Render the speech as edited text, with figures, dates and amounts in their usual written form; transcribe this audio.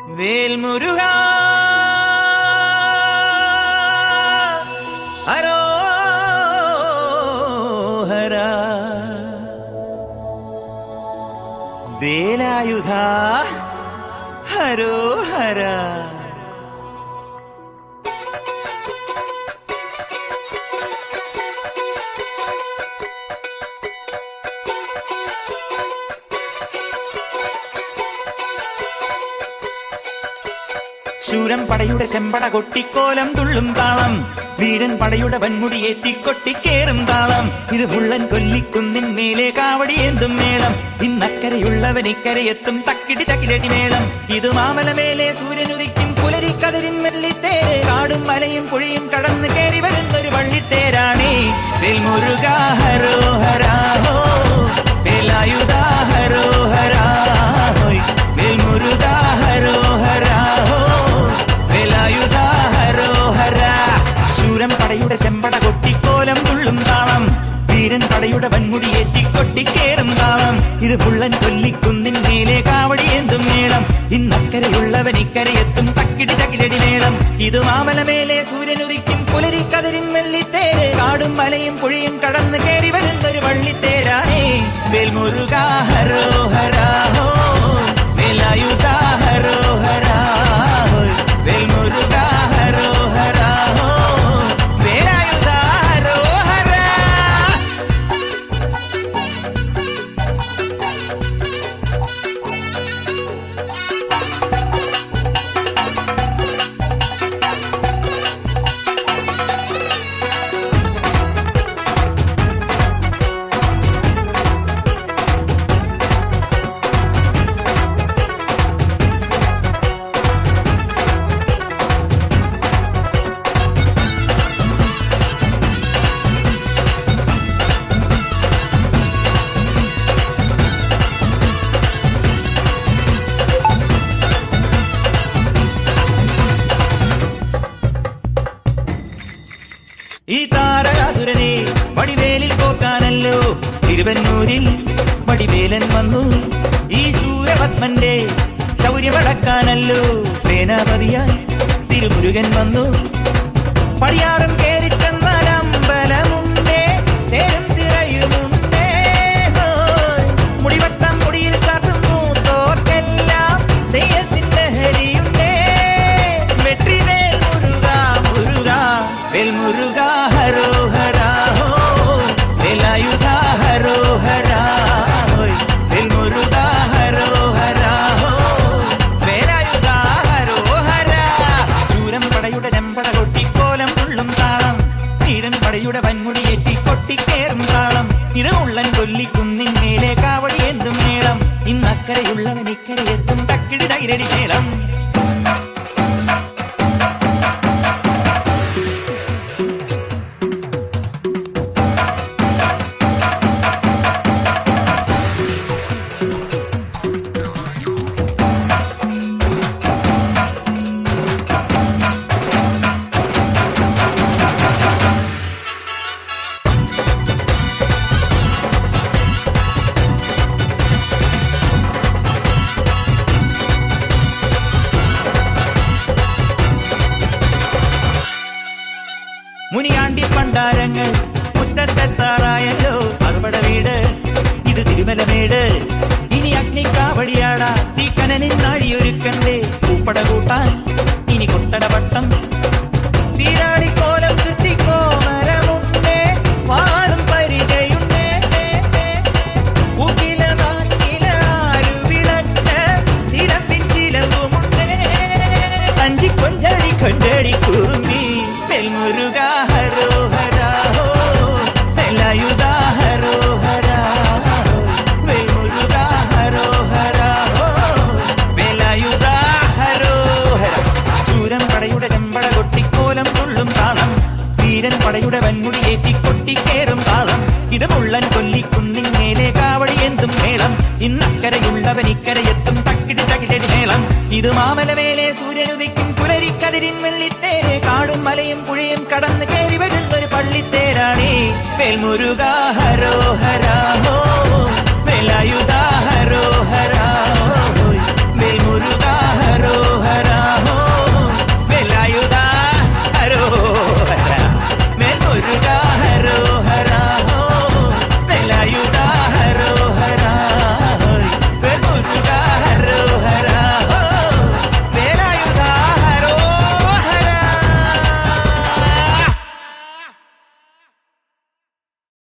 വേൽമുരുകാ ഹരോഹരാ വേലായുധാ ഹരോഹരാ. ശൂരൻ പടയുടെ ചെമ്പട കൊട്ടിക്കോലം തുള്ളും താളം, വീരൻ പടയുടെ വൻമുടിയേറ്റിക്കൊട്ടിക്കേറും താളം. ഇത് മുള്ളൻ കൊല്ലിക്കുന്നിൻ മേലെ കാവടിയേന്തും മേളം. ഇന്നക്കരയുള്ളവൻ ഇക്കരയെത്തും തക്കിടി തക്കിലടി മേളം. ഇത് മാമലമേലെ സൂര്യനുദിക്കും പുലരിക്കതിരിൻ വെള്ളിത്തേര്. കാടും മലയും പുഴയും കടന്ന് കയറി വരുന്നൊരു വള്ളിത്തേരാണേ. വേൽമുരുകാ ഹരോഹരാ ഹോ, വേലായുധാ ഹരോഹരാ ഹോയ്, വേൽമുരുകാ ഹരോഹരാ ഹോ, വേലായുധാ ഹരോഹരാ. ശൂരൻ പടയുടെ ചെമ്പട കൊട്ടിക്കോലം തുള്ളും താളം, വീരൻ പടയുടെ വൻമുടിയേറ്റിക്കൊട്ടിക്കേറും താളം. ഇത് പുള്ളൻ കൊല്ലിക്കുന്നിൻ മേലെ കാവടിയേന്തും മേളം. ഇന്നക്കരയുള്ളവൻ ഇക്കരയെത്തും തക്കിടി തകിലടി മേളം. ഇത് മാമലമേലെ സൂര്യനുദിക്കും പുലരിക്കതിരിൻ വെള്ളിത്തേര്. കാടും മലയും പുഴയും കടന്ന് കയറി വരുന്നൊരു വള്ളിത്തേരാണേ. വേൽമുരുകാ ഹരോഹരാ ഹോ, വേലായുധാ ഹരോഹരാ ഹോയ്, വേൽമുരുകാ ഹരോഹരാ ഹോ, വേലായുധാ ഹരോഹരാ. ഈ താരകാസുരനെ വടിവേലിൽ കോർക്കാനല്ലോ തിരുവന്നൂരിൽ വടിവേലൻ വന്നു. ഈ ശൂരപത്മന്റെ ശൗര്യമടക്കാനല്ലോ സേനാപതിയായി തിരുമുരുകൻ വന്നു. പടിയാറും കേറിച്ചെന്നാലമ്പലമുണ്ടേ, തേരും തിരയുമുണ്ടേ. മുടിവട്ടം മുടിയിൽ കാട്ടും മൂത്തോർക്കെല്ലാം തെയ്യത്തിന്റെ ഹരിയുണ്ടേ. വെട്രിവേൽ മുരുകാ മുരുകാ, വേൽമുരുകാ ഹരോഹരാ ഹോ, വേലായുധാ ഹരോഹരാ ഹോയ്, വേൽമുരുകാ ഹരോഹരാ ഹോ, വേലായുധാ ഹരോഹരാ. ശൂരൻ പടയുടെ ചെമ്പട കൊട്ടിക്കോലം തുള്ളും താളം, വീരൻ പടയുടെ വൻമുടിയേറ്റിക്കൊട്ടിക്കേറും താളം. ഇത് മുള്ളൻ കൊല്ലിക്കുന്നിൻ മേലെ കാവടിയേന്തും മേളം. ഇന്നക്കരയുള്ളവൻ ഇക്കരയെത്തും തക്കിടി തകിലടി മേളം. മുനിയാണ്ടി പണ്ടാരങ്ങൾ മുറ്റത്തെത്താറായല്ലോ. അറുപട വീട് ഇത് തിരുമലമേട്. ഇനി അഗ്നിക്കാവടിയാടാ തീക്കനനിൻ നാഴിയൊരുക്കണ്ടേ. പൂപ്പട കൂട്ടാൻ ഇനി കൊട്ടടപട്ടം. വീരാളിക്കോലം ചുറ്റിക്കോമരമുണ്ടേ, വാളും പരിചയുണ്ടേ. ൂക്കില നാക്കില ആരുവിളക്ക് ചിലമ്പിൻ ചിലമ്പുമുണ്ടേ. അഞ്ചി കൊഞ്ചടി കൊഞ്ചടി കുറുമ്പി. വേൽമുരുകാ ഹരോഹരാ ഹോ, വേലായുധാ ഹരോഹരാ ഹോ, വേൽമുരുകാ ഹരോഹരാ ഹോ, വേലായുധാ ഹരോഹരാ. ശൂരൻ പടയുടെ ചെമ്പട കൊട്ടിക്കോലം തുള്ളും താളം, വീരൻ പടയുടെ വൻമുടിയേറ്റിക്കൊട്ടിക്കേറും താളം. ഇത് മുള്ളൻ കൊല്ലിക്കുന്നിൻ മേലെ കാവടിയേന്തും മേളം. ഇന്നക്കരയുള്ളവൻ ഇക്കരയെത്തും തക്കിടി തകിലടി മേളം. ഇത് മാമലമേലെ സൂര്യനുദിക്കും പുലരിക്കതിരിൻ വെള്ളിത്തേര്. കാടും മലയും പുഴയും കടന്ന് കയറി വരുന്നൊരു പള്ളിത്തേരാണേ. വേൽമുരുകാ ഹരോഹരാ ഹോ, വേലായുധാ